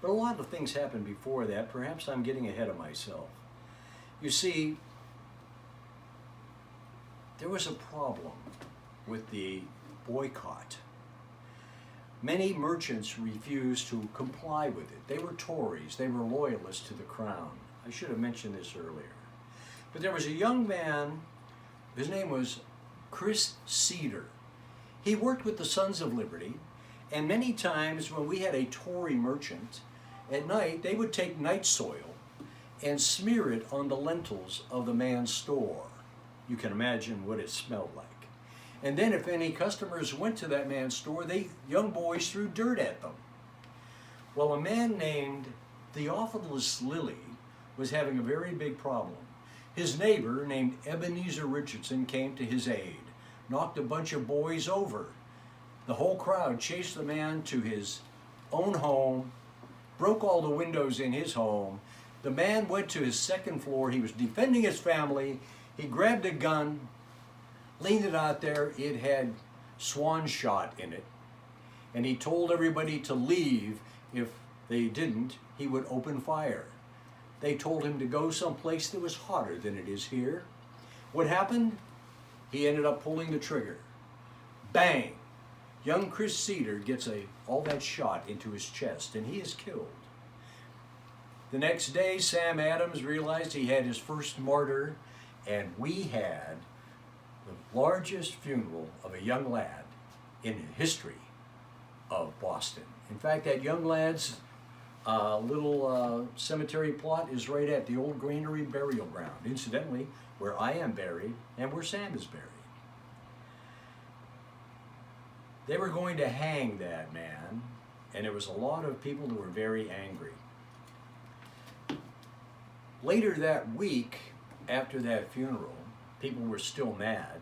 But a lot of things happened before that. Perhaps I'm getting ahead of myself. You see, there was a problem with the boycott. Many merchants refused to comply with it. They were Tories. They were loyalists to the crown. I should have mentioned this earlier. But there was a young man, his name was Chris Cedar. He worked with the Sons of Liberty, and many times when we had a Tory merchant, at night they would take night soil and smear it on the lintels of the man's store. You can imagine what it smelled like. And then if any customers went to that man's store, young boys threw dirt at them. Well, a man named Theophilus Lilly was having a very big problem. His neighbor, named Ebenezer Richardson, came to his aid, knocked a bunch of boys over. The whole crowd chased the man to his own home, broke all the windows in his home. The man went to his second floor. He was defending his family. He grabbed a gun, leaned it out there. It had swan shot in it. And he told everybody to leave. If they didn't, he would open fire. They told him to go someplace that was hotter than it is here. What happened? He ended up pulling the trigger. Bang! Young Chris Cedar gets all that shot into his chest, and he is killed. The next day, Sam Adams realized he had his first martyr, and we had the largest funeral of a young lad in the history of Boston. In fact, that young lad's little cemetery plot is right at the old Granary Burial Ground, incidentally, where I am buried and where Sam is buried. They were going to hang that man, and there was a lot of people that were very angry. Later that week, after that funeral, people were still mad.